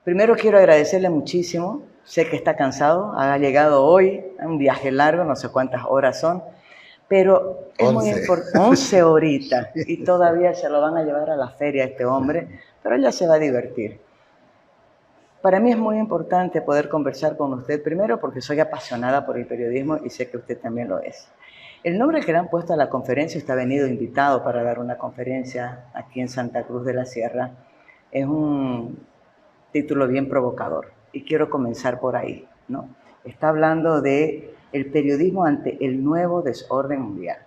Primero quiero agradecerle muchísimo. Sé que está cansado, ha llegado hoy, un viaje largo, no sé cuántas horas son, pero es muy 11. importante, 11 horitas, y todavía se lo van a llevar a la feria este hombre, pero ella se va a divertir. Para mí es muy importante poder conversar con usted, primero porque soy apasionada por el periodismo y sé que usted también lo es. El nombre que le han puesto a la conferencia, usted ha venido invitado para dar una conferencia aquí en Santa Cruz de la Sierra, es un título bien provocador y quiero comenzar por ahí, ¿no? Está hablando de el periodismo ante el nuevo desorden mundial.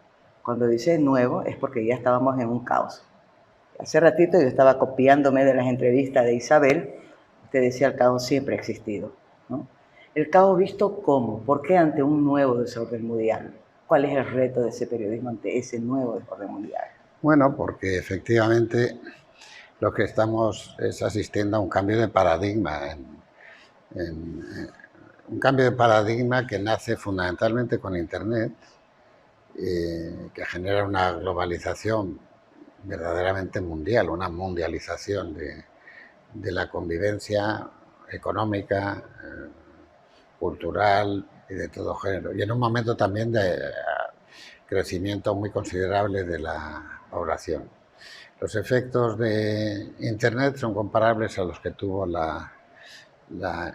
Cuando dice nuevo es porque ya estábamos en un caos. Hace ratito yo estaba copiándome de las entrevistas de Isabel. Usted decía el caos siempre ha existido, ¿no? El caos visto cómo, ¿por qué ante un nuevo desorden mundial? ¿Cuál es el reto de ese periodismo ante ese nuevo desorden mundial? Bueno, porque efectivamente lo que estamos es asistiendo a un cambio de paradigma, un cambio de paradigma que nace fundamentalmente con Internet, que genera una globalización verdaderamente mundial, una mundialización de la convivencia económica, cultural y de todo género. Y en un momento también de crecimiento muy considerable de la población. Los efectos de Internet son comparables a los que tuvo la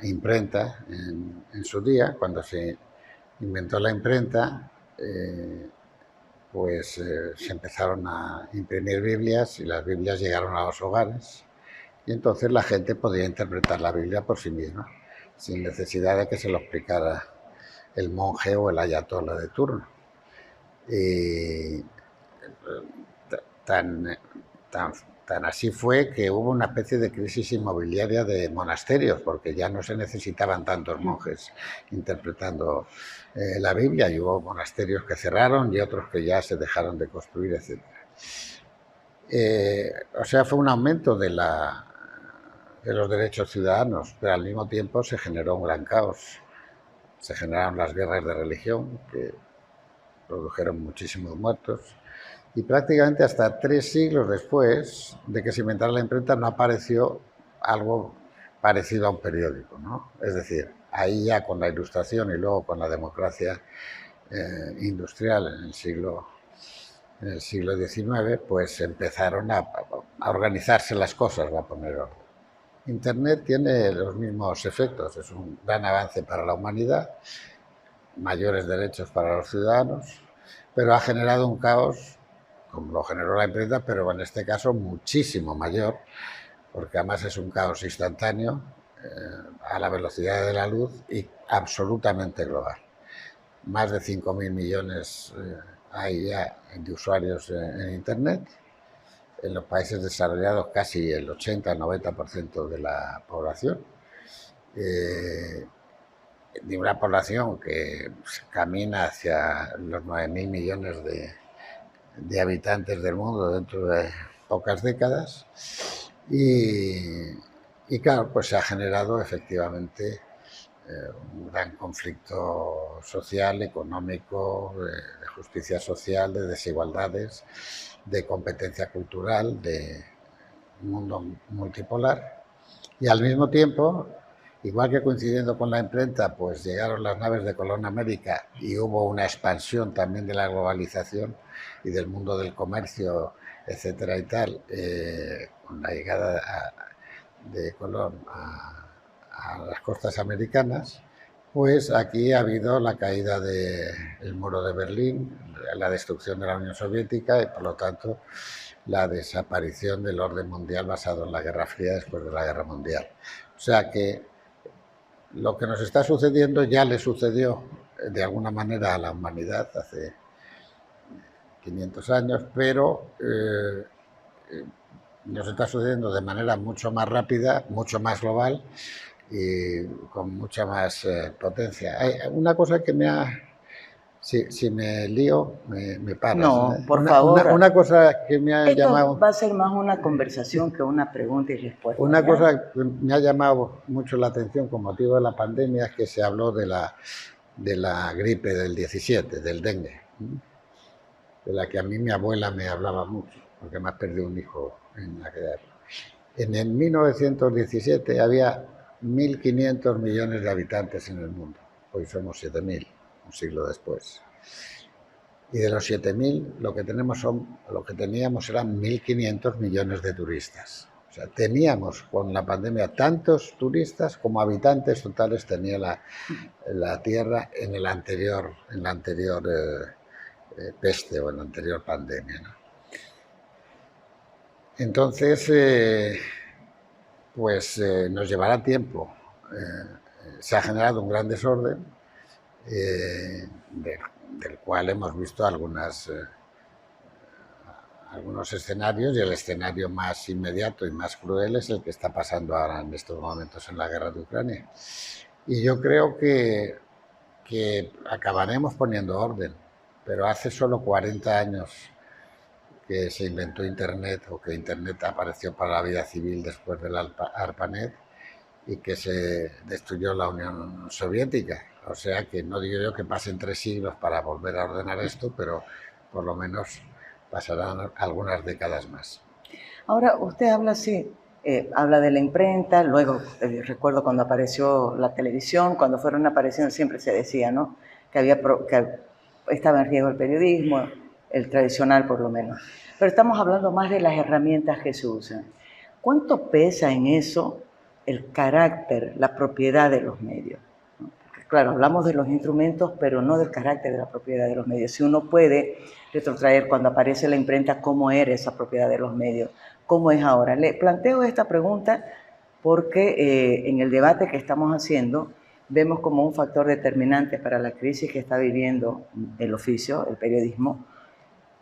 imprenta en su día. Cuando se inventó la imprenta, se empezaron a imprimir Biblias y las Biblias llegaron a los hogares y entonces la gente podía interpretar la Biblia por sí misma, sin necesidad de que se lo explicara el monje o el ayatolá de turno. Y tan, tan, tan así fue que hubo una especie de crisis inmobiliaria de monasterios, porque ya no se necesitaban tantos monjes interpretando la Biblia, y hubo monasterios que cerraron y otros que ya se dejaron de construir, etc. O sea, fue un aumento de los derechos ciudadanos, pero al mismo tiempo se generó un gran caos. Se generaron las guerras de religión, que produjeron muchísimos muertos, y prácticamente hasta 3 siglos después de que se inventara la imprenta no apareció algo parecido a un periódico, ¿no? Es decir, ahí ya con la Ilustración y luego con la democracia industrial en el siglo XIX, pues empezaron a organizarse las cosas, va a poner orden. Internet tiene los mismos efectos, es un gran avance para la humanidad, mayores derechos para los ciudadanos, pero ha generado un caos, como lo generó la imprenta, pero en este caso muchísimo mayor, porque además es un caos instantáneo, a la velocidad de la luz y absolutamente global. Más de 5.000 millones hay ya de usuarios en Internet. En los países desarrollados casi el 80-90% de la población. De una población que camina hacia los 9.000 millones de habitantes del mundo dentro de pocas décadas. Y claro, pues se ha generado efectivamente un gran conflicto social, económico, de justicia social, de desigualdades, de competencia cultural, de un mundo multipolar. Y al mismo tiempo, igual que coincidiendo con la imprenta, pues llegaron las naves de Colón América y hubo una expansión también de la globalización y del mundo del comercio, etcétera y tal, con la llegada de Colón a las costas americanas. Pues aquí ha habido la caída del muro de Berlín, la destrucción de la Unión Soviética y por lo tanto la desaparición del orden mundial basado en la Guerra Fría después de la Guerra Mundial. O sea que lo que nos está sucediendo ya le sucedió de alguna manera a la humanidad hace 500 años, pero nos está sucediendo de manera mucho más rápida, mucho más global y con mucha más potencia. Hay una cosa que me ha... Si me lío, me paras. No, por favor. Una cosa que me ha Esto llamado... va a ser más una conversación que una pregunta y respuesta, Una ¿ya? cosa que me ha llamado mucho la atención con motivo de la pandemia es que se habló de la gripe del 17, del dengue, de la que a mí mi abuela me hablaba mucho, porque me ha perdido un hijo en aquella época. En el 1917 había 1.500 millones de habitantes en el mundo. Hoy somos 7.000, un siglo después. Y de los 7.000, lo que teníamos eran 1.500 millones de turistas. O sea, teníamos con la pandemia tantos turistas como habitantes totales tenía la Tierra en la anterior peste o en la anterior pandemia, ¿no? Entonces, nos llevará tiempo. Se ha generado un gran desorden del cual hemos visto algunos escenarios, y el escenario más inmediato y más cruel es el que está pasando ahora en estos momentos en la guerra de Ucrania. Y yo creo que acabaremos poniendo orden, pero hace solo 40 años que se inventó Internet, o que Internet apareció para la vida civil después del ARPANET, y que se destruyó la Unión Soviética. O sea que no digo yo que pasen 3 siglos para volver a ordenar esto, pero por lo menos pasarán algunas décadas más. Ahora, usted habla así, habla de la imprenta, luego recuerdo cuando apareció la televisión, cuando fueron apareciendo siempre se decía, ¿no?, que estaba en riesgo el periodismo, el tradicional por lo menos. Pero estamos hablando más de las herramientas que se usan. ¿Cuánto pesa en eso el carácter, la propiedad de los medios? Porque, claro, hablamos de los instrumentos, pero no del carácter de la propiedad de los medios. Si uno puede retrotraer cuando aparece la imprenta cómo era esa propiedad de los medios, cómo es ahora. Le planteo esta pregunta porque en el debate que estamos haciendo vemos como un factor determinante para la crisis que está viviendo el oficio, el periodismo,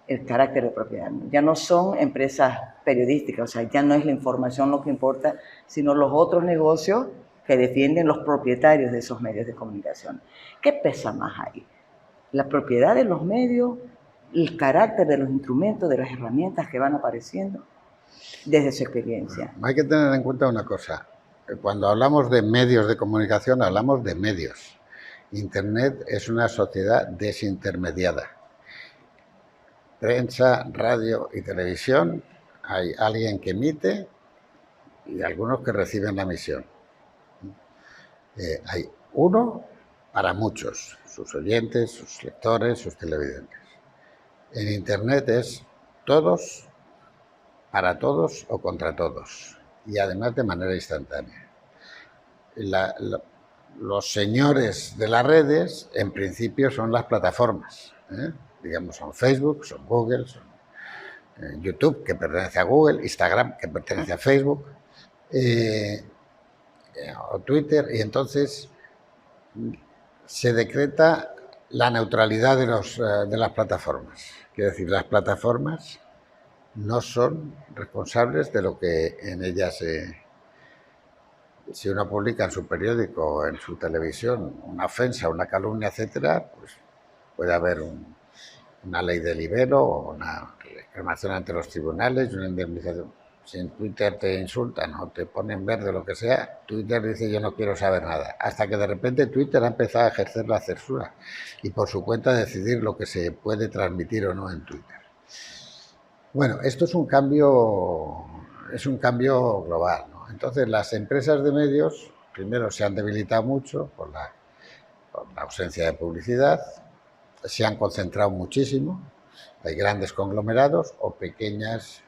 el carácter de propiedad. Ya no son empresas periodísticas, o sea, ya no es la información lo que importa, sino los otros negocios que defienden los propietarios de esos medios de comunicación. ¿Qué pesa más ahí? ¿La propiedad de los medios, el carácter de los instrumentos, de las herramientas que van apareciendo desde su experiencia? Hay que tener en cuenta una cosa. Cuando hablamos de medios de comunicación, hablamos de medios. Internet es una sociedad desintermediada. Prensa, radio y televisión, hay alguien que emite y algunos que reciben la emisión. Hay uno para muchos, sus oyentes, sus lectores, sus televidentes. En Internet es todos, para todos o contra todos, y además de manera instantánea. Los señores de las redes, en principio, son las plataformas, digamos, son Facebook, son Google, son YouTube, que pertenece a Google, Instagram, que pertenece a Facebook, o Twitter, y entonces se decreta la neutralidad de las plataformas. Quiero decir, las plataformas no son responsables de lo que en ellas si uno publica en su periódico o en su televisión una ofensa, una calumnia, etcétera, pues puede haber una ley de libelo o una reclamación ante los tribunales y una indemnización. Si en Twitter te insultan o te ponen verde o lo que sea, Twitter dice yo no quiero saber nada. Hasta que de repente Twitter ha empezado a ejercer la censura y por su cuenta decidir lo que se puede transmitir o no en Twitter. Bueno, esto es un cambio global, ¿no? Entonces las empresas de medios primero se han debilitado mucho por la ausencia de publicidad, se han concentrado muchísimo, hay grandes conglomerados o pequeñas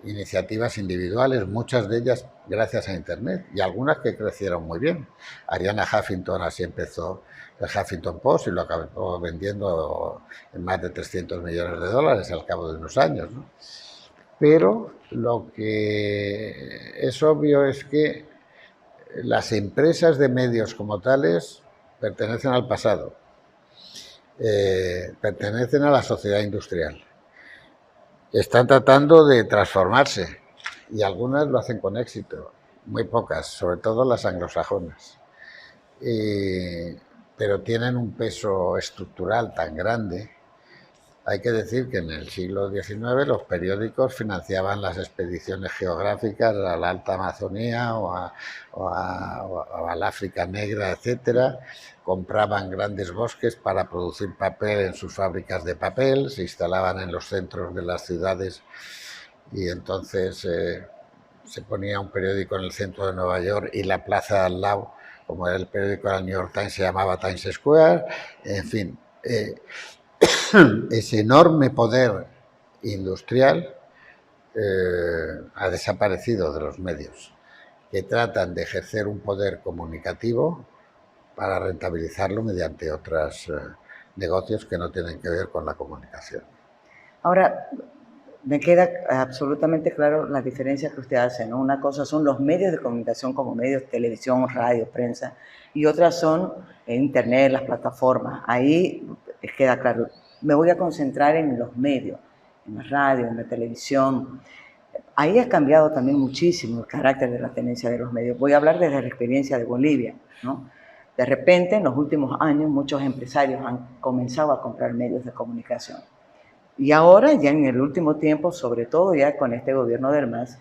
iniciativas individuales, muchas de ellas gracias a Internet y algunas que crecieron muy bien. Arianna Huffington así empezó el Huffington Post y lo acabó vendiendo en más de 300 millones de dólares al cabo de unos años, ¿no? Pero lo que es obvio es que las empresas de medios como tales pertenecen al pasado, pertenecen a la sociedad industrial. Están tratando de transformarse y algunas lo hacen con éxito, muy pocas, sobre todo las anglosajonas. Pero tienen un peso estructural tan grande. Hay que decir que en el siglo XIX los periódicos financiaban las expediciones geográficas a la Alta Amazonía o al África Negra, etcétera. Compraban grandes bosques para producir papel en sus fábricas de papel, se instalaban en los centros de las ciudades y entonces se ponía un periódico en el centro de Nueva York y la plaza al lado, como era el periódico del New York Times, se llamaba Times Square. En fin, ese enorme poder industrial ha desaparecido de los medios, que tratan de ejercer un poder comunicativo para rentabilizarlo mediante otros negocios que no tienen que ver con la comunicación. Ahora, me queda absolutamente claro la diferencia que usted hace, ¿no? Una cosa son los medios de comunicación como medios, televisión, radio, prensa, y otras son internet, las plataformas. Ahí queda claro. Me voy a concentrar en los medios, en la radio, en la televisión. Ahí ha cambiado también muchísimo el carácter de la tenencia de los medios. Voy a hablar desde la experiencia de Bolivia, ¿no? De repente, en los últimos años, muchos empresarios han comenzado a comprar medios de comunicación. Y ahora, ya en el último tiempo, sobre todo ya con este gobierno del MAS,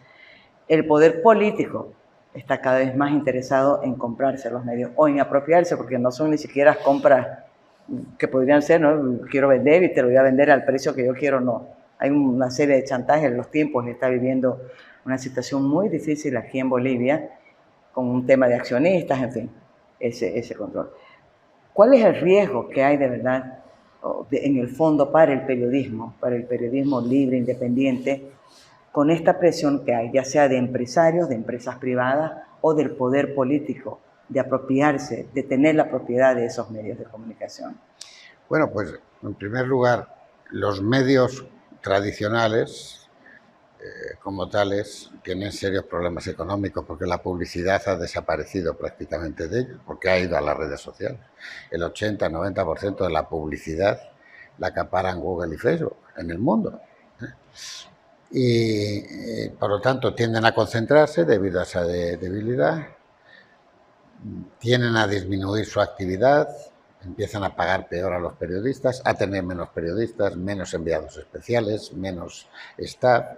el poder político está cada vez más interesado en comprarse los medios o en apropiarse, porque no son ni siquiera compras que podrían ser, ¿no? Quiero vender y te lo voy a vender al precio que yo quiero, no. Hay una serie de chantajes en los tiempos, está viviendo una situación muy difícil aquí en Bolivia, con un tema de accionistas, en fin, ese control. ¿Cuál es el riesgo que hay de verdad en el fondo para el periodismo libre, independiente, con esta presión que hay, ya sea de empresarios, de empresas privadas o del poder político, de apropiarse, de tener la propiedad de esos medios de comunicación? Bueno, pues en primer lugar, los medios tradicionales, como tales, tienen serios problemas económicos porque la publicidad ha desaparecido prácticamente de ellos, porque ha ido a las redes sociales. El 80-90% de la publicidad la acaparan Google y Facebook en el mundo. Y por lo tanto tienden a concentrarse debido a esa debilidad, tienden a disminuir su actividad, empiezan a pagar peor a los periodistas, a tener menos periodistas, menos enviados especiales, menos staff,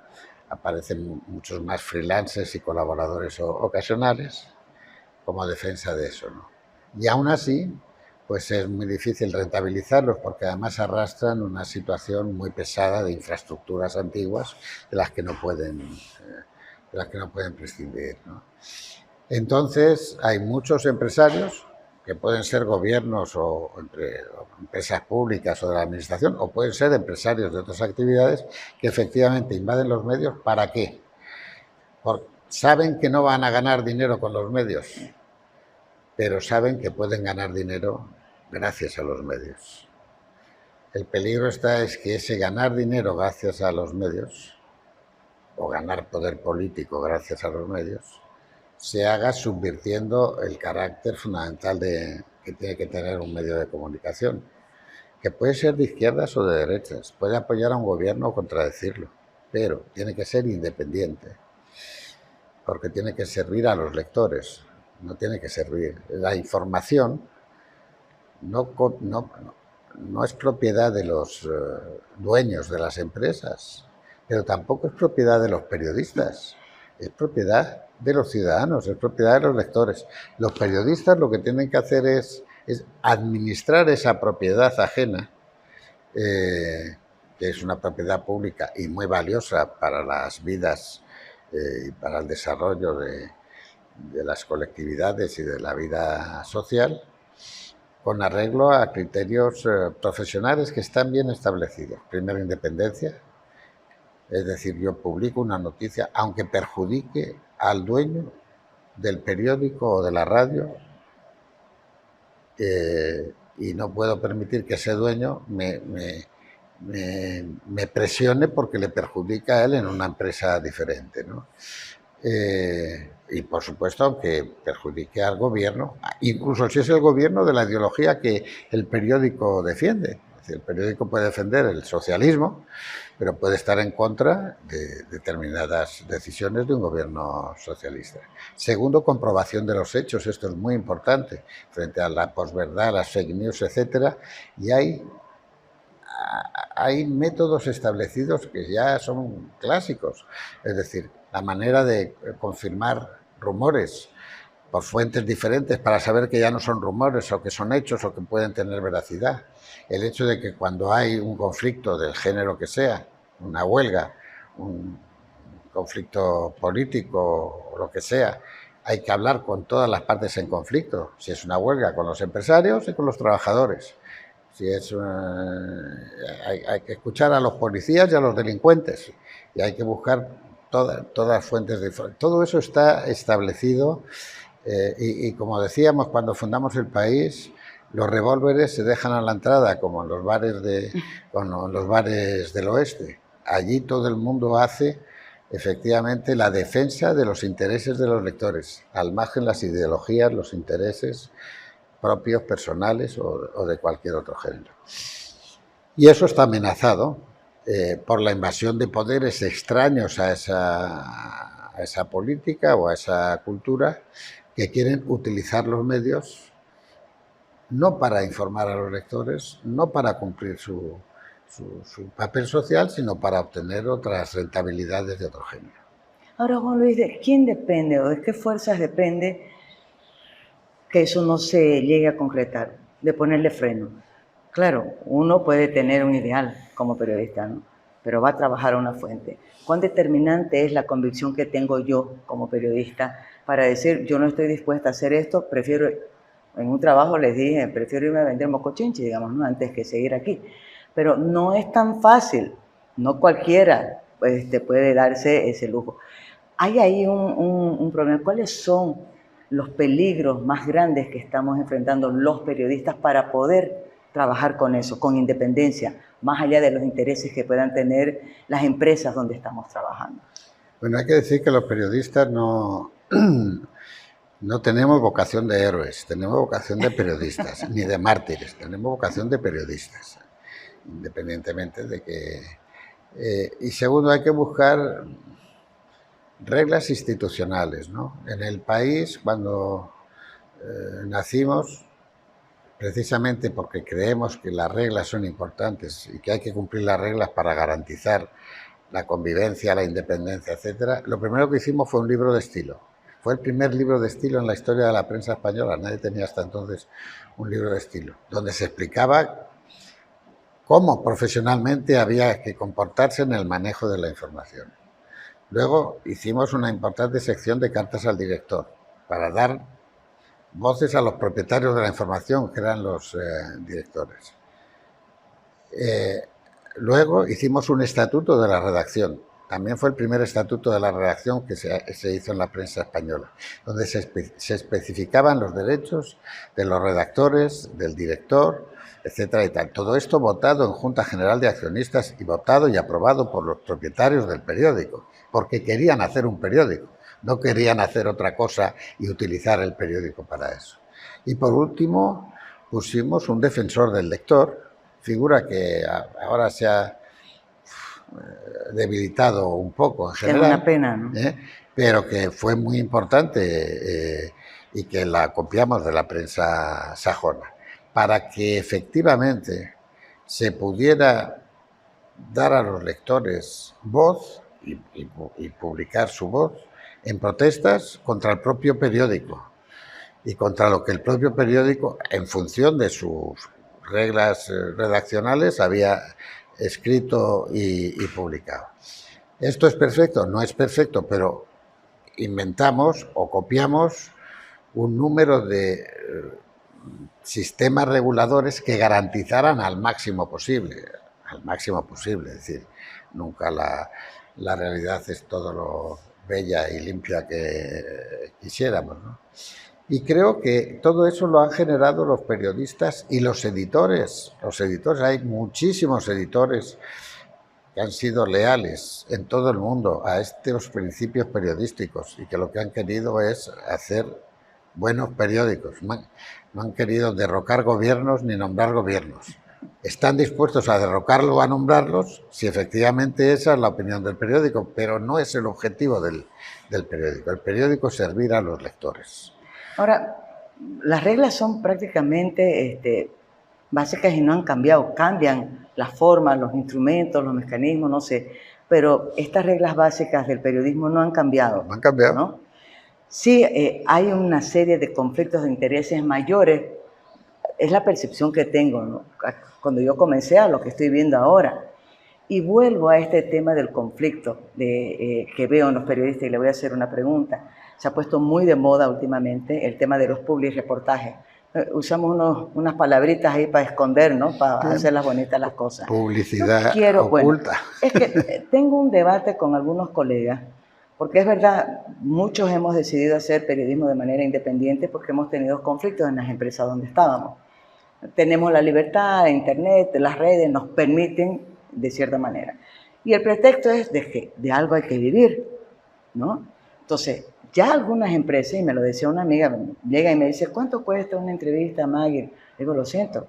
aparecen muchos más freelancers y colaboradores ocasionales como defensa de eso, ¿no? Y aún así, pues es muy difícil rentabilizarlos porque además arrastran una situación muy pesada de infraestructuras antiguas de las que no pueden prescindir, ¿no? Entonces, hay muchos empresarios que pueden ser gobiernos o empresas públicas o de la administración, o pueden ser empresarios de otras actividades que efectivamente invaden los medios. ¿Para qué? Porque saben que no van a ganar dinero con los medios, pero saben que pueden ganar dinero gracias a los medios. El peligro es que ese ganar dinero gracias a los medios, o ganar poder político gracias a los medios, se haga subvirtiendo el carácter fundamental que tiene que tener un medio de comunicación, que puede ser de izquierdas o de derechas, puede apoyar a un gobierno o contradecirlo, pero tiene que ser independiente, porque tiene que servir a los lectores, no tiene que servir. La información no es propiedad de los dueños de las empresas, pero tampoco es propiedad de los periodistas, es propiedad de los ciudadanos, es propiedad de los lectores. Los periodistas lo que tienen que hacer es administrar esa propiedad ajena, que es una propiedad pública y muy valiosa para las vidas y para el desarrollo de las colectividades y de la vida social, con arreglo a criterios profesionales que están bien establecidos. Primero, independencia, es decir, yo publico una noticia aunque perjudique al dueño del periódico o de la radio, y no puedo permitir que ese dueño me presione porque le perjudica a él en una empresa diferente, ¿no? Y por supuesto, aunque perjudique al gobierno, incluso si es el gobierno de la ideología que el periódico defiende. Es decir, el periódico puede defender el socialismo, pero puede estar en contra de determinadas decisiones de un gobierno socialista. Segundo, comprobación de los hechos. Esto es muy importante frente a la posverdad, las fake news, etcétera. Y hay métodos establecidos que ya son clásicos. Es decir, la manera de confirmar rumores por fuentes diferentes para saber que ya no son rumores o que son hechos o que pueden tener veracidad. El hecho de que cuando hay un conflicto del género que sea, una huelga, un conflicto político o lo que sea, hay que hablar con todas las partes en conflicto. Si es una huelga, con los empresarios y con los trabajadores. Si es hay que escuchar a los policías y a los delincuentes. Y hay que buscar todas fuentes de información. Todo eso está establecido y como decíamos cuando fundamos el país, los revólveres se dejan a la entrada como en los bares del oeste. Allí todo el mundo hace efectivamente la defensa de los intereses de los lectores, al margen las ideologías, los intereses propios, personales o de cualquier otro género. Y eso está amenazado por la invasión de poderes extraños a esa política o a esa cultura que quieren utilizar los medios no para informar a los lectores, no para cumplir su papel social, sino para obtener otras rentabilidades de otro género. Ahora, Juan Luis, ¿de quién depende o de qué fuerzas depende que eso no se llegue a concretar, de ponerle freno? Claro, uno puede tener un ideal como periodista, ¿no? Pero va a trabajar a una fuente. ¿Cuán determinante es la convicción que tengo yo como periodista para decir, yo no estoy dispuesta a hacer esto, prefiero, en un trabajo les dije, prefiero irme a vender mocochinchi, digamos, ¿no? Antes que seguir aquí. Pero no es tan fácil, no cualquiera puede darse ese lujo. Hay ahí un problema. ¿Cuáles son los peligros más grandes que estamos enfrentando los periodistas para poder trabajar con eso, con independencia, más allá de los intereses que puedan tener las empresas donde estamos trabajando? Bueno, hay que decir que los periodistas no tenemos vocación de héroes, tenemos vocación de periodistas, ni de mártires, tenemos vocación de periodistas, independientemente de que... y segundo, hay que buscar reglas institucionales, ¿no? En el país, cuando nacimos, precisamente porque creemos que las reglas son importantes y que hay que cumplir las reglas para garantizar la convivencia, la independencia, etcétera, lo primero que hicimos fue un libro de estilo. Fue el primer libro de estilo en la historia de la prensa española. Nadie tenía hasta entonces un libro de estilo, donde se explicaba cómo profesionalmente había que comportarse en el manejo de la información. Luego hicimos una importante sección de cartas al director para dar voces a los propietarios de la información, que eran los directores. Luego hicimos un estatuto de la redacción. También fue el primer estatuto de la redacción que se hizo en la prensa española, donde se especificaban los derechos de los redactores, del director, etcétera y tal. Todo esto votado en Junta General de Accionistas y votado y aprobado por los propietarios del periódico, porque querían hacer un periódico, no querían hacer otra cosa y utilizar el periódico para eso. Y por último, pusimos un defensor del lector, figura que ahora se ha debilitado un poco en general. Es una pena, ¿no? Pero que fue muy importante y que la copiamos de la prensa sajona, para que efectivamente se pudiera dar a los lectores voz y publicar su voz en protestas contra el propio periódico y contra lo que el propio periódico, en función de sus reglas redaccionales, había escrito y publicado. ¿Esto es perfecto? No es perfecto, pero inventamos o copiamos un número de sistemas reguladores que garantizaran al máximo posible, es decir, nunca la realidad es todo lo bella y limpia que quisiéramos, ¿no? Y creo que todo eso lo han generado los periodistas y los editores. Los editores, hay muchísimos editores que han sido leales en todo el mundo a estos principios periodísticos y que lo que han querido es hacer buenos periódicos. No han querido derrocar gobiernos ni nombrar gobiernos. Están dispuestos a derrocarlo o a nombrarlos si efectivamente esa es la opinión del periódico, pero no es el objetivo del periódico. El periódico es servir a los lectores. Ahora, las reglas son prácticamente básicas y no han cambiado. Cambian las formas, los instrumentos, los mecanismos, no sé. Pero estas reglas básicas del periodismo no han cambiado. No han cambiado. ¿No? Sí, hay una serie de conflictos de intereses mayores. Es la percepción que tengo, ¿no? Cuando yo comencé a lo que estoy viendo ahora. Y vuelvo a este tema del conflicto que veo en los periodistas, y le voy a hacer una pregunta. Se ha puesto muy de moda últimamente el tema de los publireportajes. Usamos unas palabritas ahí para esconder, ¿no? Para hacerlas bonitas las cosas. Publicidad oculta. Bueno, es que tengo un debate con algunos colegas, porque es verdad, muchos hemos decidido hacer periodismo de manera independiente porque hemos tenido conflictos en las empresas donde estábamos. Tenemos la libertad, internet, las redes nos permiten de cierta manera. Y el pretexto es de que de algo hay que vivir, ¿no? Entonces, ya algunas empresas, y me lo decía una amiga, llega y me dice, ¿cuánto cuesta una entrevista, Maggie? Digo, lo siento,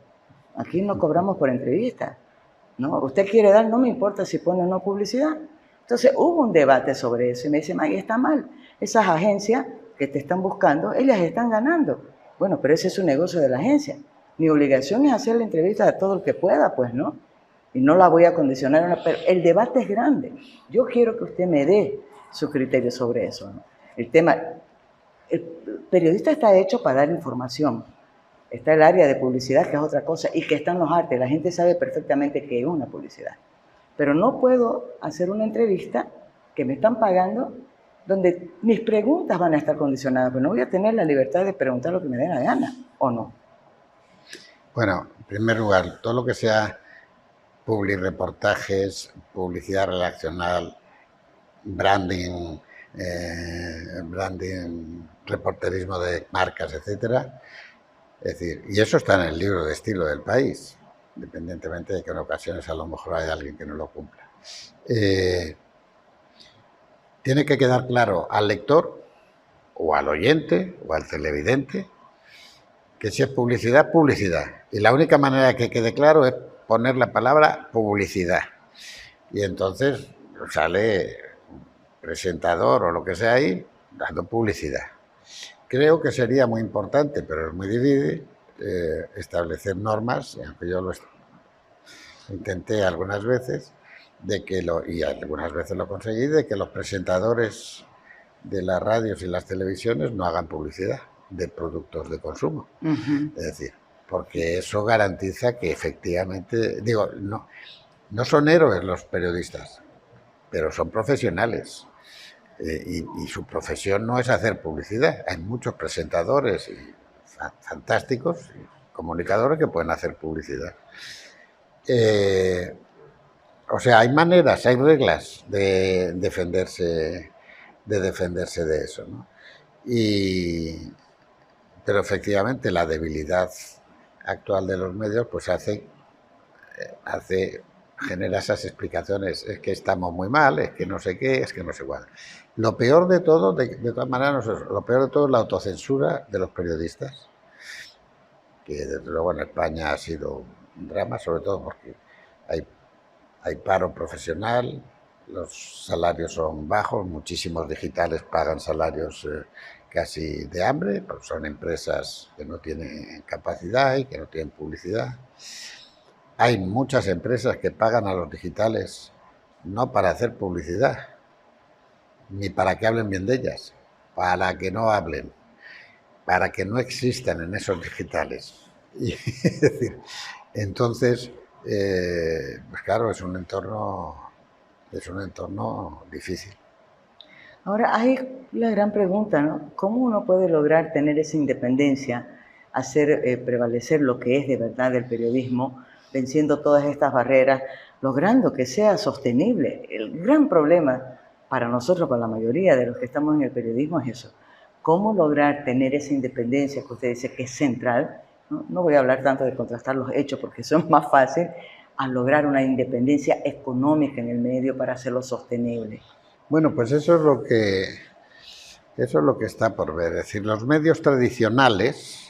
aquí no cobramos por entrevista, ¿no? Usted quiere dar, no me importa si pone o no publicidad. Entonces, hubo un debate sobre eso y me dice, Maggie, está mal. Esas agencias que te están buscando, ellas están ganando. Bueno, pero ese es un negocio de la agencia. Mi obligación es hacer la entrevista a todo el que pueda, pues, ¿no? Y no la voy a condicionar, pero el debate es grande. Yo quiero que usted me dé su criterio sobre eso, ¿no? El periodista está hecho para dar información. Está el área de publicidad, que es otra cosa, y que están los artes. La gente sabe perfectamente qué es una publicidad. Pero no puedo hacer una entrevista que me están pagando donde mis preguntas van a estar condicionadas, pero no voy a tener la libertad de preguntar lo que me dé la gana, ¿o no? Bueno, en primer lugar, todo lo que sea publireportajes, publicidad relacional, branding, reporterismo de marcas, etcétera. Es decir, y eso está en el libro de estilo del país, independientemente de que en ocasiones a lo mejor hay alguien que no lo cumpla. Tiene que quedar claro al lector, o al oyente, o al televidente, que si es publicidad, publicidad. Y la única manera que quede claro es poner la palabra publicidad. Y entonces sale un presentador o lo que sea ahí dando publicidad. Creo que sería muy importante, pero es muy difícil, establecer normas, aunque yo lo intenté algunas veces, y algunas veces lo conseguí, de que los presentadores de las radios y las televisiones no hagan publicidad de productos de consumo. Es decir, porque eso garantiza que efectivamente, digo, no son héroes los periodistas, pero son profesionales. Y su profesión no es hacer publicidad. Hay muchos presentadores fantásticos, comunicadores que pueden hacer publicidad. O sea, hay maneras, hay reglas de defenderse de eso, ¿no? Pero efectivamente la debilidad actual de los medios pues genera esas explicaciones, es que estamos muy mal, es que no sé qué, es que no sé cuál. Lo peor de todo, de todas maneras, lo peor de todo es la autocensura de los periodistas, que desde luego en España ha sido un drama, sobre todo porque hay paro profesional, los salarios son bajos, muchísimos digitales pagan salarios casi de hambre, porque son empresas que no tienen capacidad y que no tienen publicidad. Hay muchas empresas que pagan a los digitales no para hacer publicidad, ni para que hablen bien de ellas, para que no hablen, para que no existan en esos digitales. Y, es decir, entonces, pues claro, es un entorno difícil. Ahora hay la gran pregunta, ¿no? ¿Cómo uno puede lograr tener esa independencia, hacer prevalecer lo que es de verdad el periodismo, venciendo todas estas barreras, logrando que sea sostenible? El gran problema para nosotros, para la mayoría de los que estamos en el periodismo, es eso. ¿Cómo lograr tener esa independencia que usted dice que es central? No voy a hablar tanto de contrastar los hechos porque eso es más fácil, a lograr una independencia económica en el medio para hacerlo sostenible. Bueno, pues eso es lo que está por ver. Es decir, los medios tradicionales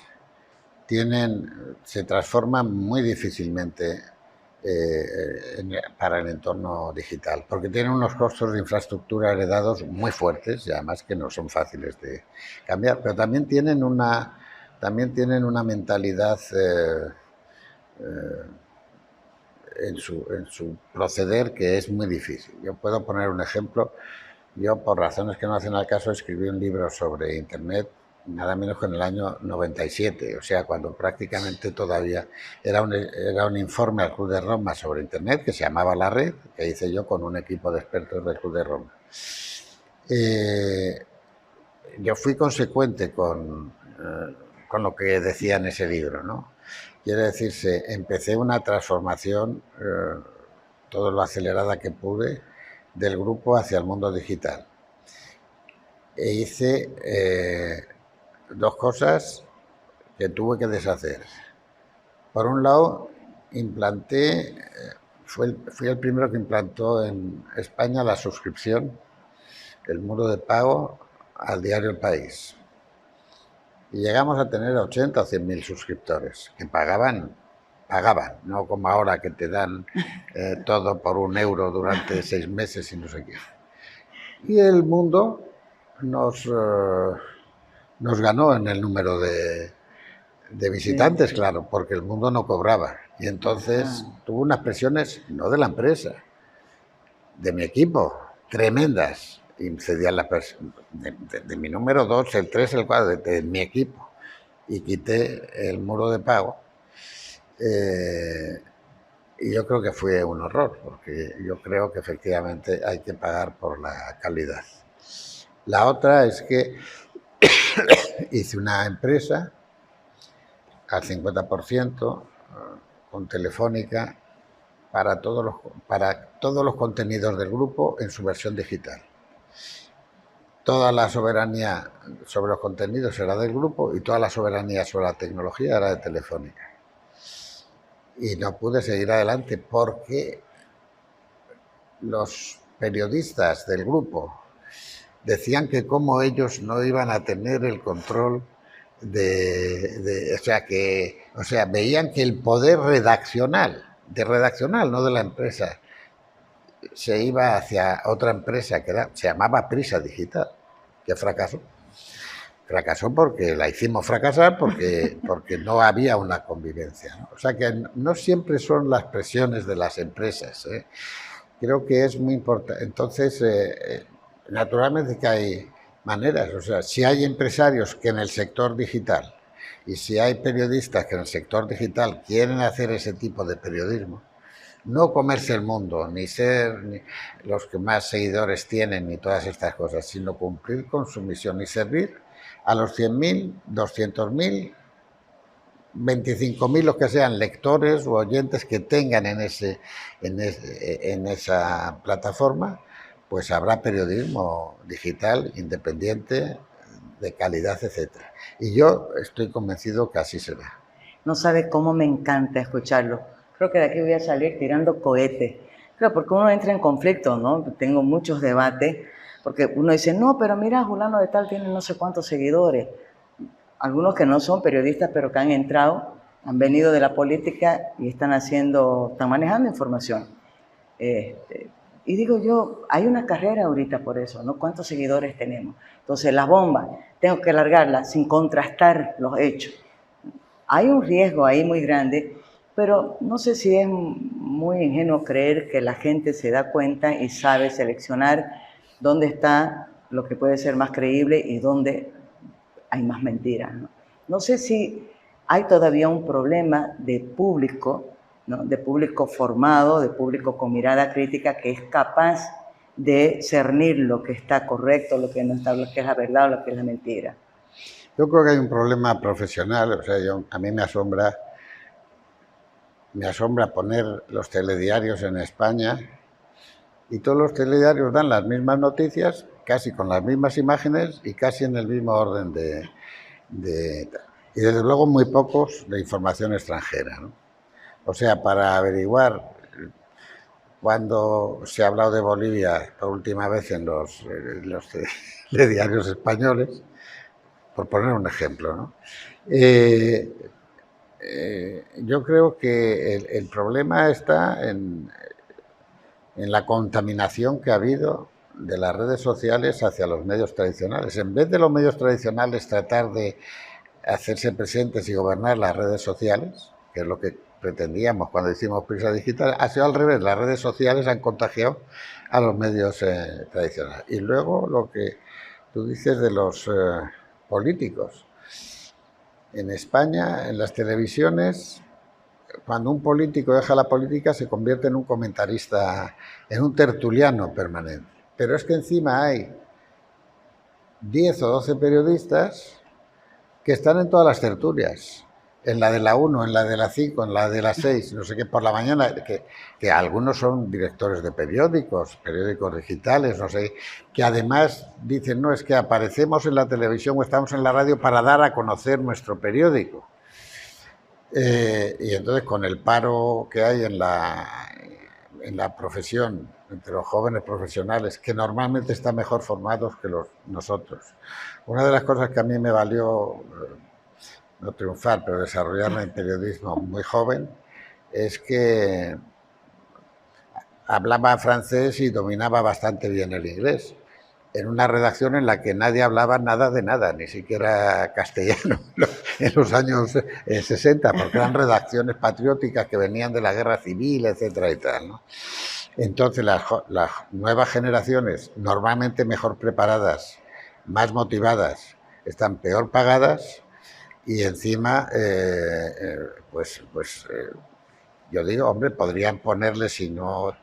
se transforman muy difícilmente para el entorno digital, porque tienen unos costos de infraestructura heredados muy fuertes y además que no son fáciles de cambiar, pero también tienen una mentalidad en su proceder que es muy difícil. Yo puedo poner un ejemplo. Yo, por razones que no hacen al caso, escribí un libro sobre Internet nada menos que en el año 97, o sea, cuando prácticamente todavía era un informe al Club de Roma sobre Internet que se llamaba La Red, que hice yo con un equipo de expertos del Club de Roma. Yo fui consecuente con lo que decía en ese libro, ¿no? Quiere decirse, empecé una transformación, todo lo acelerada que pude, del grupo hacia el mundo digital. E hice dos cosas que tuve que deshacer. Por un lado, fui el primero que implantó en España la suscripción, el muro de pago al diario El País. Y llegamos a tener 80 o 100.000 suscriptores que pagaban, no como ahora que te dan todo por €1 durante 6 meses y no sé qué. Y el mundo nos ganó en el número de visitantes, claro, porque el mundo no cobraba. Y entonces tuvo unas presiones, no de la empresa, de mi equipo, tremendas. Y cedían de mi número 2, el 3, el 4, de mi equipo. Y quité el muro de pago. Y yo creo que fue un horror, porque yo creo que efectivamente hay que pagar por la calidad. La otra es que hice una empresa al 50% con Telefónica para todos los contenidos del grupo en su versión digital. Toda la soberanía sobre los contenidos era del grupo y toda la soberanía sobre la tecnología era de Telefónica. Y no pude seguir adelante porque los periodistas del grupo decían que como ellos no iban a tener el control o sea, veían que el poder redaccional, no de la empresa, se iba hacia otra empresa que se llamaba Prisa Digital, que fracasó. Fracasó porque la hicimos fracasar porque no había una convivencia, ¿no? O sea que no siempre son las presiones de las empresas, ¿eh? Creo que es muy importante. Entonces, naturalmente que hay maneras, o sea, si hay empresarios que en el sector digital y si hay periodistas que en el sector digital quieren hacer ese tipo de periodismo, no comerse el mundo, ni ser los que más seguidores tienen, ni todas estas cosas, sino cumplir con su misión y servir a los 100.000, 200.000, 25.000, los que sean lectores o oyentes que tengan en esa plataforma, pues habrá periodismo digital, independiente, de calidad, etcétera. Y yo estoy convencido que así será. No sabe cómo me encanta escucharlo. Creo que de aquí voy a salir tirando cohetes. Claro, porque uno entra en conflicto, ¿no? Tengo muchos debates, porque uno dice, no, pero mira, Julano de tal tiene no sé cuántos seguidores. Algunos que no son periodistas, pero que han entrado, han venido de la política y están manejando información. Y digo yo, hay una carrera ahorita por eso, ¿no? ¿Cuántos seguidores tenemos? Entonces, las bombas, tengo que largarlas sin contrastar los hechos. Hay un riesgo ahí muy grande, pero no sé si es muy ingenuo creer que la gente se da cuenta y sabe seleccionar dónde está lo que puede ser más creíble y dónde hay más mentiras, ¿no? No sé si hay todavía un problema de público, ¿no? De público formado, de público con mirada crítica que es capaz de cernir lo que está correcto, lo que no está, lo que es la verdad o lo que es la mentira. Yo creo que hay un problema profesional, o sea, a mí me asombra poner los telediarios en España y todos los telediarios dan las mismas noticias, casi con las mismas imágenes y casi en el mismo orden y desde luego muy pocos de información extranjera, ¿no? O sea, para averiguar cuando se ha hablado de Bolivia por última vez en los telediarios españoles, por poner un ejemplo, ¿no? Yo creo que el problema está en la contaminación que ha habido de las redes sociales hacia los medios tradicionales. En vez de los medios tradicionales tratar de hacerse presentes y gobernar las redes sociales, que es lo que pretendíamos cuando hicimos Prisa Digital, ha sido al revés. Las redes sociales han contagiado a los medios tradicionales. Y luego lo que tú dices de los políticos. En España, en las televisiones, cuando un político deja la política se convierte en un comentarista, en un tertuliano permanente. Pero es que encima hay 10 o 12 periodistas que están en todas las tertulias, en la de la 1, en la de la 5, en la de la 6, no sé qué, por la mañana, que algunos son directores de periódicos digitales, no sé, que además dicen, no, es que aparecemos en la televisión o estamos en la radio para dar a conocer nuestro periódico. Y entonces con el paro que hay en la profesión, entre los jóvenes profesionales, que normalmente están mejor formados que nosotros. Una de las cosas que a mí me valió, no triunfar, pero desarrollarme en periodismo muy joven, es que hablaba francés y dominaba bastante bien el inglés, en una redacción en la que nadie hablaba nada de nada, ni siquiera castellano, en los años 60, porque eran redacciones patrióticas que venían de la guerra civil, etcétera y tal, ¿no? Entonces las nuevas generaciones, normalmente mejor preparadas, más motivadas, están peor pagadas y encima, yo digo, hombre, podrían ponerle, si no,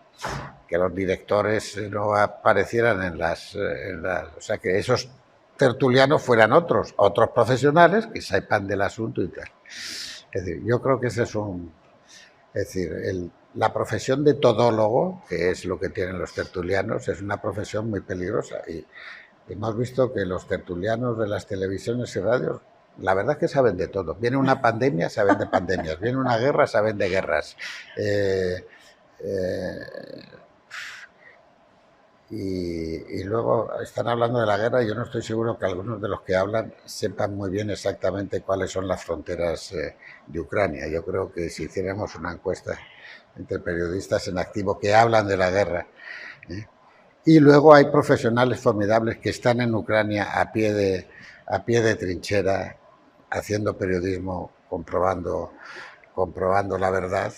que los directores no aparecieran o sea, que esos tertulianos fueran otros profesionales que sepan del asunto y tal. Es decir, yo creo que ese es la profesión de todólogo, que es lo que tienen los tertulianos, es una profesión muy peligrosa y hemos visto que los tertulianos de las televisiones y radios, la verdad es que saben de todo. Viene una pandemia, saben de pandemias. Viene una guerra, saben de guerras. Y luego están hablando de la guerra y yo no estoy seguro que algunos de los que hablan sepan muy bien exactamente cuáles son las fronteras de Ucrania. Yo creo que si hiciéramos una encuesta entre periodistas en activo que hablan de la guerra, y luego hay profesionales formidables que están en Ucrania a pie de trinchera, haciendo periodismo, comprobando la verdad,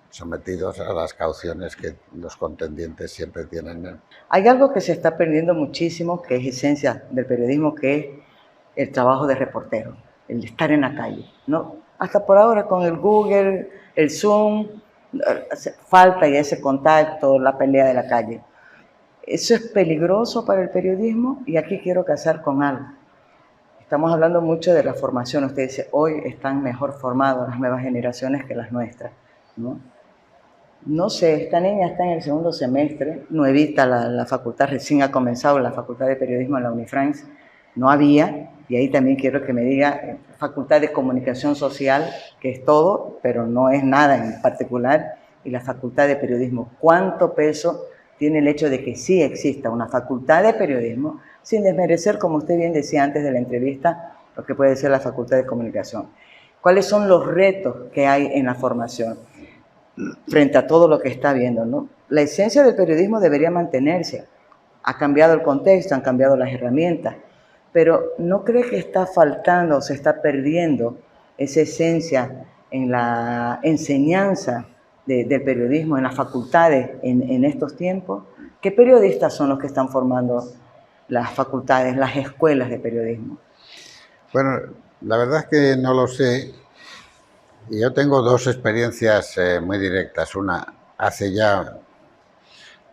sometidos a las cauciones que los contendientes siempre tienen. Hay algo que se está perdiendo muchísimo, que es esencia del periodismo, que es el trabajo de reportero, el estar en la calle, ¿no? Hasta por ahora con el Google, el Zoom, falta ya ese contacto, la pelea de la calle. Eso es peligroso para el periodismo y aquí quiero casar con algo. Estamos hablando mucho de la formación. Usted dice, hoy están mejor formadas las nuevas generaciones que las nuestras, ¿no? No sé, esta niña está en el segundo semestre, nuevita, la facultad recién ha comenzado, la Facultad de Periodismo en la Unifrance, no había, y ahí también quiero que me diga, Facultad de Comunicación Social, que es todo, pero no es nada en particular, y la Facultad de Periodismo. ¿Cuánto peso tiene el hecho de que sí exista una Facultad de Periodismo, sin desmerecer, como usted bien decía antes de la entrevista, lo que puede ser la Facultad de Comunicación? ¿Cuáles son los retos que hay en la formación frente a todo lo que está viendo, ¿no? La esencia del periodismo debería mantenerse. Ha cambiado el contexto, han cambiado las herramientas, pero ¿no cree que está faltando, se está perdiendo esa esencia en la enseñanza del periodismo, en las facultades en estos tiempos? ¿Qué periodistas son los que están formando las facultades, las escuelas de periodismo? Bueno, la verdad es que no lo sé. Yo tengo dos experiencias muy directas. Una, hace ya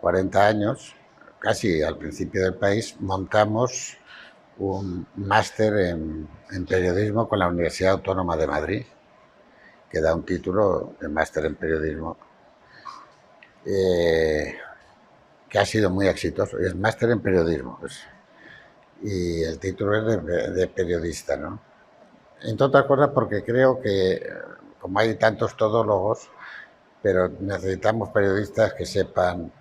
40 años, casi al principio del país, montamos un máster en periodismo con la Universidad Autónoma de Madrid, que da un título de máster en periodismo, que ha sido muy exitoso. Es máster en periodismo, pues, y el título es de periodista, ¿no? Entre otras cosas porque creo que, como hay tantos todólogos, pero necesitamos periodistas que sepan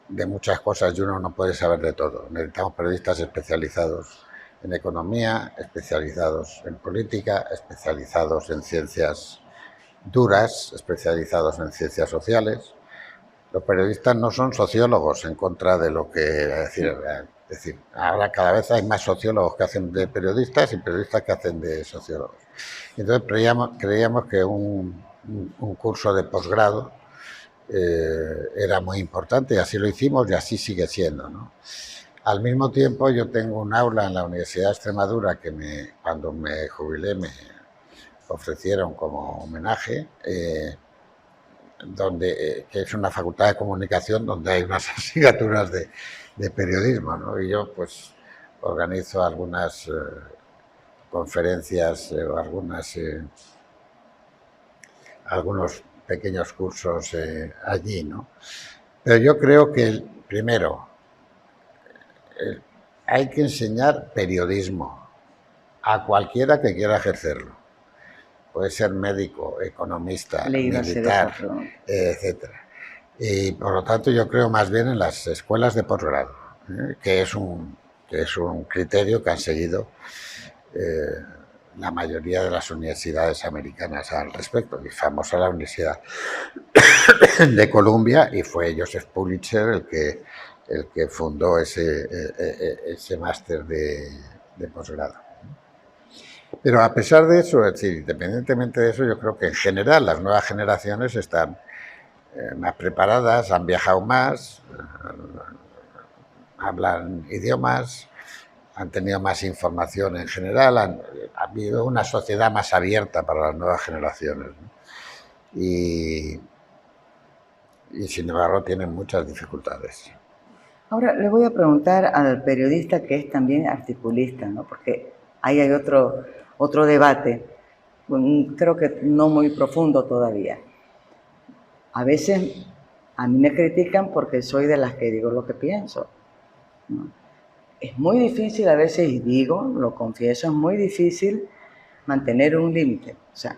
de muchas cosas y uno no puede saber de todo. Necesitamos periodistas especializados en economía, especializados en política, especializados en ciencias duras, especializados en ciencias sociales. Los periodistas no son sociólogos, en contra de lo que es decir, ahora cada vez hay más sociólogos que hacen de periodistas y periodistas que hacen de sociólogos. Entonces creíamos que un curso de posgrado era muy importante y así lo hicimos y así sigue siendo, ¿no? Al mismo tiempo, yo tengo un aula en la Universidad de Extremadura que cuando me jubilé me ofrecieron como homenaje, que es una facultad de comunicación donde hay unas asignaturas de periodismo, ¿no? Y yo pues organizo algunas conferencias o algunos pequeños cursos allí, ¿no? Pero yo creo que, primero, hay que enseñar periodismo a cualquiera que quiera ejercerlo. Puede ser médico, economista, Le iba a hacer esa militar, pregunta. etcétera. Y por lo tanto yo creo más bien en las escuelas de posgrado, que es un criterio que han seguido la mayoría de las universidades americanas al respecto. Y famosa la Universidad de Columbia, y fue Joseph Pulitzer el que fundó ese máster de posgrado. Pero a pesar de eso, es decir, independientemente de eso, yo creo que en general las nuevas generaciones están más preparadas, han viajado más, hablan idiomas, han tenido más información en general, ha habido una sociedad más abierta para las nuevas generaciones, ¿no? Y sin embargo tienen muchas dificultades. Ahora le voy a preguntar al periodista que es también articulista, ¿no? Porque ahí hay otro debate, creo que no muy profundo todavía. A veces a mí me critican porque soy de las que digo lo que pienso, ¿no? Es muy difícil a veces, y digo, lo confieso, es muy difícil mantener un límite. O sea,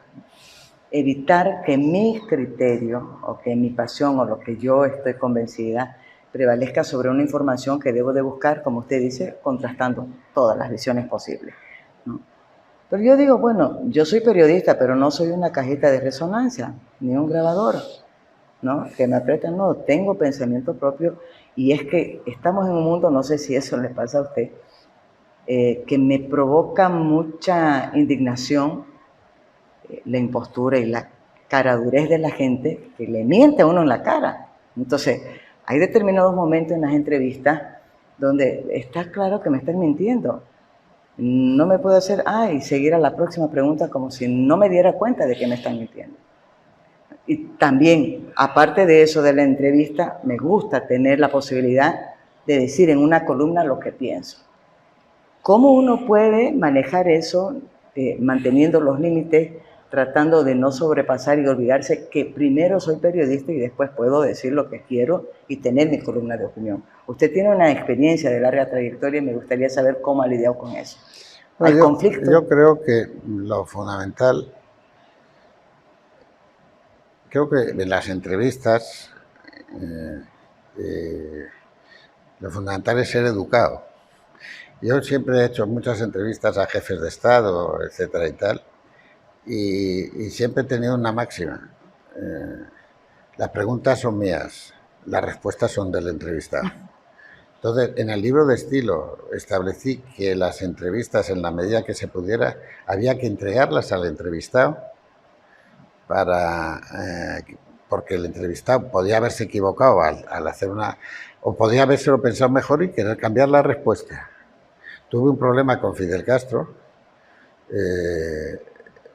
evitar que mis criterios o que mi pasión o lo que yo estoy convencida prevalezca sobre una información que debo de buscar, como usted dice, contrastando todas las visiones posibles, ¿no? Pero yo digo, bueno, yo soy periodista, pero no soy una cajita de resonancia, ni un grabador, ¿no? Que me apretan, no, tengo pensamiento propio, y es que estamos en un mundo, no sé si eso le pasa a usted, que me provoca mucha indignación la impostura y la caradurez de la gente que le miente a uno en la cara. Entonces, hay determinados momentos en las entrevistas donde está claro que me están mintiendo. No me puedo hacer, y seguir a la próxima pregunta como si no me diera cuenta de que me están mintiendo. Y también, aparte de eso de la entrevista, me gusta tener la posibilidad de decir en una columna lo que pienso. ¿Cómo uno puede manejar eso manteniendo los límites, tratando de no sobrepasar y olvidarse que primero soy periodista y después puedo decir lo que quiero y tener mi columna de opinión? Usted tiene una experiencia de larga trayectoria y me gustaría saber cómo ha lidiado con eso. ¿Hay conflicto? Yo creo que lo fundamental, creo que en las entrevistas lo fundamental es ser educado. Yo siempre he hecho muchas entrevistas a jefes de Estado, etcétera y tal, y siempre he tenido una máxima. Las preguntas son mías, las respuestas son del entrevistado. Entonces, en el libro de estilo establecí que las entrevistas, en la medida que se pudiera, había que entregarlas al entrevistado porque el entrevistado podía haberse equivocado al hacer o podía habérselo pensado mejor y querer cambiar la respuesta. Tuve un problema con Fidel Castro,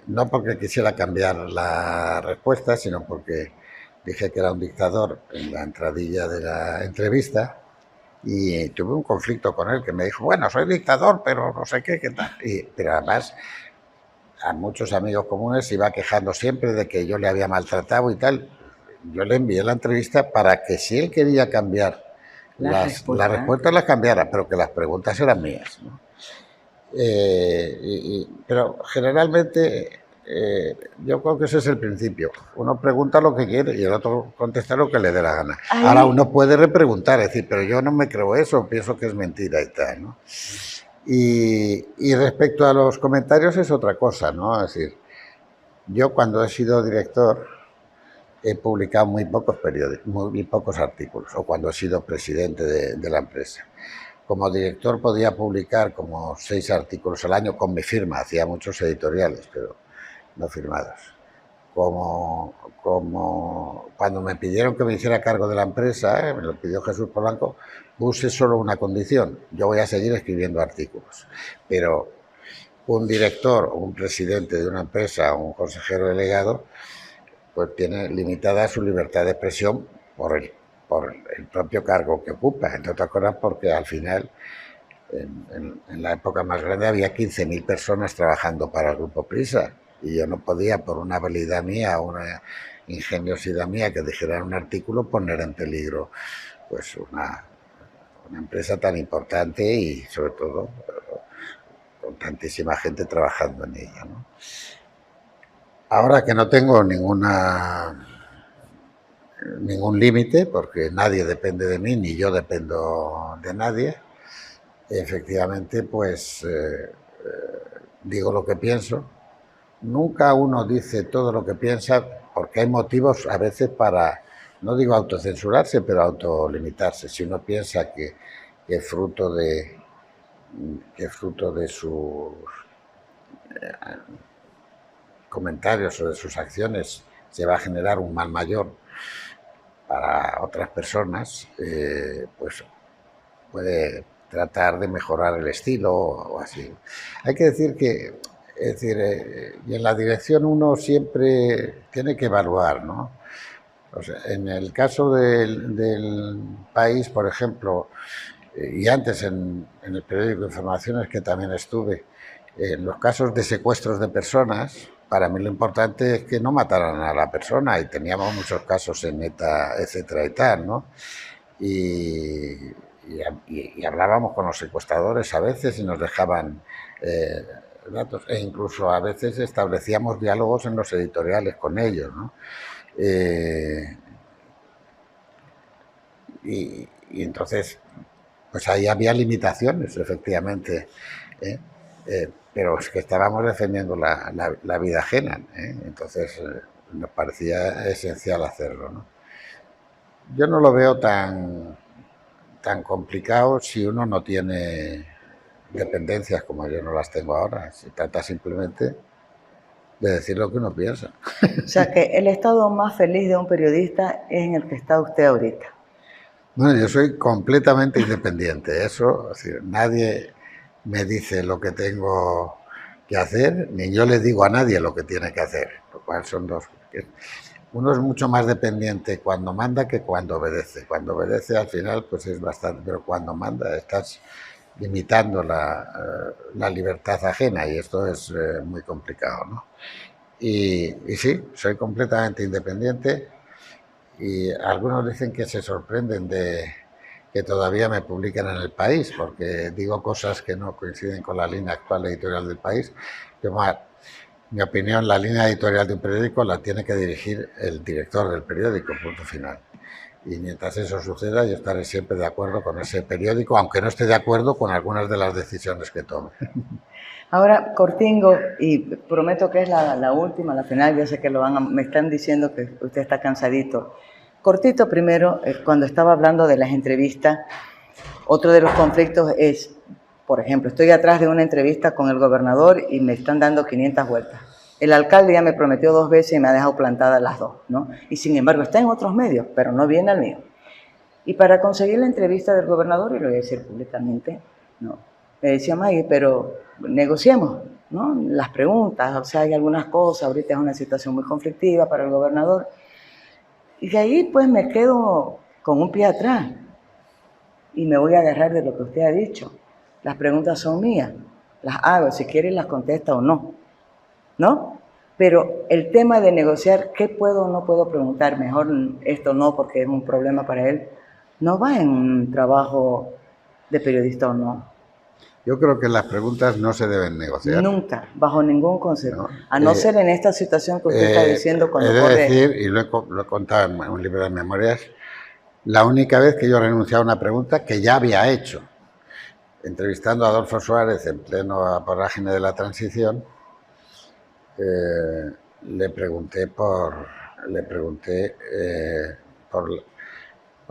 no porque quisiera cambiar la respuesta, sino porque dije que era un dictador en la entradilla de la entrevista, y tuve un conflicto con él que me dijo, bueno, soy dictador, pero no sé qué tal. Pero además a muchos amigos comunes iba quejando siempre de que yo le había maltratado y tal. Yo le envié la entrevista para que si él quería cambiar las respuestas las cambiara, pero que las preguntas eran mías, ¿no? Pero generalmente yo creo que ese es el principio. Uno pregunta lo que quiere y el otro contesta lo que le dé la gana. Ahora uno puede repreguntar, es decir, pero yo no me creo eso, pienso que es mentira y tal, ¿no? Y respecto a los comentarios es otra cosa, ¿no? Es decir, yo cuando he sido director he publicado muy pocos artículos, o cuando he sido presidente de la empresa. Como director podía publicar como 6 artículos al año con mi firma, hacía muchos editoriales, pero no firmados. como cuando me pidieron que me hiciera cargo de la empresa, me lo pidió Jesús Polanco, puse solo una condición: yo voy a seguir escribiendo artículos, pero un director, un presidente de una empresa, un consejero delegado, pues tiene limitada su libertad de expresión por el propio cargo que ocupa, entre otras cosas porque al final, en la época más grande, había 15.000 personas trabajando para el Grupo Prisa, y yo no podía, por una habilidad mía, una ingeniosidad mía, que dijera un artículo, poner en peligro pues una empresa tan importante y sobre todo con tantísima gente trabajando en ella, ¿no? Ahora que no tengo ningún límite, porque nadie depende de mí, ni yo dependo de nadie, efectivamente, pues digo lo que pienso. Nunca uno dice todo lo que piensa, porque hay motivos a veces para, no digo autocensurarse, pero autolimitarse. Si uno piensa que fruto de sus comentarios o de sus acciones se va a generar un mal mayor para otras personas, pues puede tratar de mejorar el estilo o así. Hay que decir que, es decir, y en la dirección uno siempre tiene que evaluar, ¿no? O sea, en el caso del País, por ejemplo, y antes en el periódico Informaciones, que también estuve, en los casos de secuestros de personas, para mí lo importante es que no mataran a la persona, y teníamos muchos casos en ETA, etcétera y tal, ¿no? Y hablábamos con los secuestradores a veces y nos dejaban datos, e incluso a veces establecíamos diálogos en los editoriales con ellos, ¿no? Y entonces, pues ahí había limitaciones, efectivamente, ¿eh? Pero es que estábamos defendiendo la vida ajena, ¿eh? Entonces nos parecía esencial hacerlo, ¿no? Yo no lo veo tan complicado si uno no tiene dependencias como yo no las tengo ahora. Se trata simplemente de decir lo que uno piensa. O sea que el estado más feliz de un periodista es en el que está usted ahorita. Bueno, yo soy completamente independiente. Eso, es decir, nadie me dice lo que tengo que hacer, ni yo le digo a nadie lo que tiene que hacer. Lo cual son dos. Uno es mucho más dependiente cuando manda que cuando obedece. Cuando obedece, al final, pues es bastante, pero cuando manda estás limitando la libertad ajena, y esto es muy complicado, ¿no? Y sí, soy completamente independiente, y algunos dicen que se sorprenden de que todavía me publiquen en El País, porque digo cosas que no coinciden con la línea actual editorial del País. Mi opinión, la línea editorial de un periódico la tiene que dirigir el director del periódico, punto final. Y mientras eso suceda, yo estaré siempre de acuerdo con ese periódico, aunque no esté de acuerdo con algunas de las decisiones que tome. Ahora, Cortingo, y prometo que es la última, la final, ya sé que me están diciendo que usted está cansadito. Cortito, primero, cuando estaba hablando de las entrevistas, otro de los conflictos es, por ejemplo, estoy atrás de una entrevista con el gobernador y me están dando 500 vueltas. El alcalde ya me prometió 2 veces y me ha dejado plantada las 2, ¿no? Y sin embargo está en otros medios, pero no viene al mío. Y para conseguir la entrevista del gobernador, y lo voy a decir públicamente, no, me decía Maggie, pero negociemos, ¿no? Las preguntas, o sea, hay algunas cosas, ahorita es una situación muy conflictiva para el gobernador. Y de ahí pues me quedo con un pie atrás y me voy a agarrar de lo que usted ha dicho. Las preguntas son mías, las hago, si quiere las contesta o no, ¿no? Pero el tema de negociar qué puedo o no puedo preguntar, mejor esto no porque es un problema para él, no va en un trabajo de periodista o no. Yo creo que las preguntas no se deben negociar. Nunca, bajo ningún concepto. A no ser en esta situación que usted está diciendo cuando he de decir, y lo he contado en un libro de memorias, la única vez que yo renuncié a una pregunta que ya había hecho, entrevistando a Adolfo Suárez en pleno vorágine de la transición, le pregunté por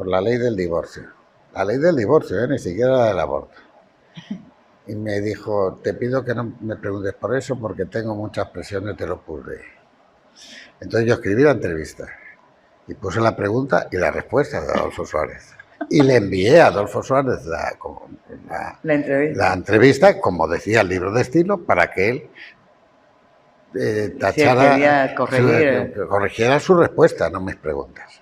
la ley del divorcio. La ley del divorcio, ni siquiera la del aborto. Y me dijo, te pido que no me preguntes por eso porque tengo muchas presiones del Opus Dei. Entonces yo escribí la entrevista y puse la pregunta y la respuesta de Adolfo Suárez. Y le envié a Adolfo Suárez la entrevista, como decía el libro de estilo, para que él tachara, corrigiera su respuesta, no mis preguntas.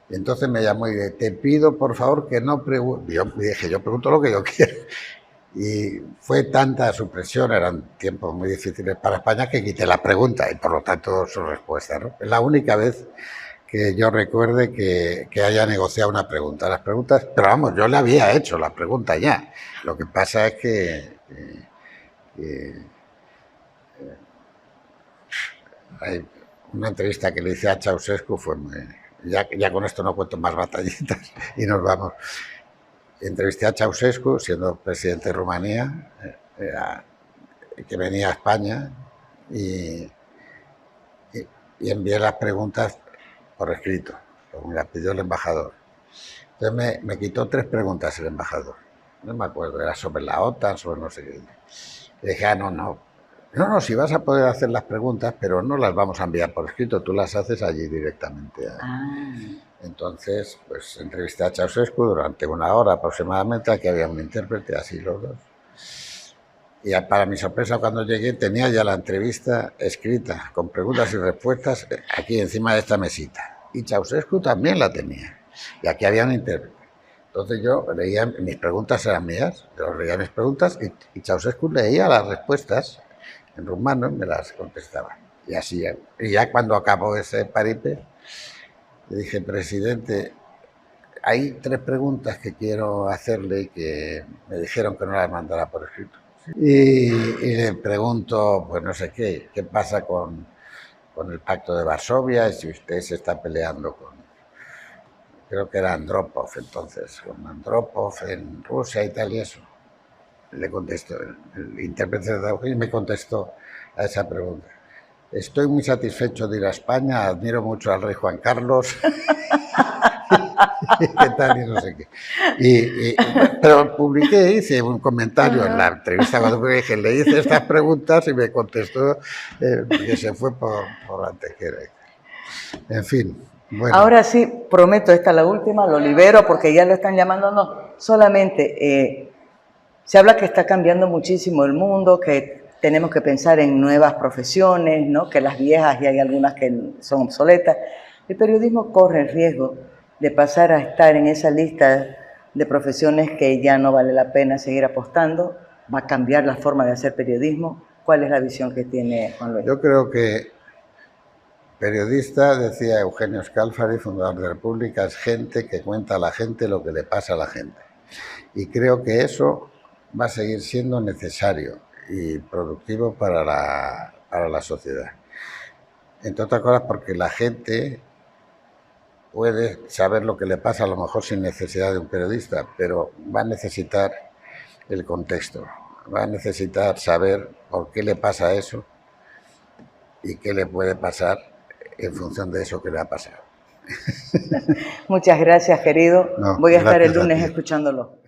Y entonces me llamó y dije, te pido por favor que no preguntes. Yo dije, yo pregunto lo que yo quiero. Y fue tanta su presión, eran tiempos muy difíciles para España, que quité la pregunta y por lo tanto su respuesta, ¿no? Es la única vez que yo recuerde que haya negociado una pregunta. Las preguntas, pero vamos, yo le había hecho la pregunta ya. Lo que pasa es que hay una entrevista que le hice a Ceausescu, fue muy, ya con esto no cuento más batallitas y nos vamos. Entrevisté a Ceausescu, siendo presidente de Rumanía, que venía a España, y envié las preguntas por escrito, como me las pidió el embajador. Entonces me quitó 3 preguntas el embajador, no me acuerdo, era sobre la OTAN, sobre no sé qué. Le dije, no, si vas a poder hacer las preguntas, pero no las vamos a enviar por escrito, tú las haces allí directamente. Entonces, pues entrevisté a Ceausescu durante 1 hora aproximadamente, aquí había un intérprete, así los dos. Y para mi sorpresa, cuando llegué, tenía ya la entrevista escrita, con preguntas y respuestas, aquí encima de esta mesita. Y Ceausescu también la tenía. Y aquí había un intérprete. Entonces yo leía, mis preguntas eran mías, yo leía mis preguntas y Ceausescu leía las respuestas en rumano y me las contestaba. Y así, y ya cuando acabó ese paripé, le dije, presidente, hay 3 preguntas que quiero hacerle y que me dijeron que no las mandara por escrito. Y le pregunto, pues no sé qué pasa con el Pacto de Varsovia y si usted se está peleando con, creo que era Andropov entonces, con Andropov en Rusia y tal y eso. Le contestó, el intérprete de me contestó a esa pregunta. Estoy muy satisfecho de ir a España, admiro mucho al rey Juan Carlos. ¿Qué tal? Y no sé qué. Pero publiqué, hice un comentario en la entrevista cuando dije, le hice estas preguntas y me contestó que se fue por la tejera. En fin. Bueno. Ahora sí, prometo, esta es la última, lo libero porque ya lo están llamando. No, solamente se habla que está cambiando muchísimo el mundo, que tenemos que pensar en nuevas profesiones, ¿no? Que las viejas y hay algunas que son obsoletas. El periodismo corre el riesgo de pasar a estar en esa lista de profesiones que ya no vale la pena seguir apostando. Va a cambiar la forma de hacer periodismo. ¿Cuál es la visión que tiene Juan Luis? Yo creo que periodista, decía Eugenio Scalfari, fundador de República, es gente que cuenta a la gente lo que le pasa a la gente. Y creo que eso va a seguir siendo necesario y productivo para la sociedad. Entre otras cosas porque la gente puede saber lo que le pasa a lo mejor sin necesidad de un periodista, pero va a necesitar el contexto, va a necesitar saber por qué le pasa eso y qué le puede pasar en función de eso que le ha pasado. Muchas gracias, querido. No, voy a estar el lunes escuchándolo.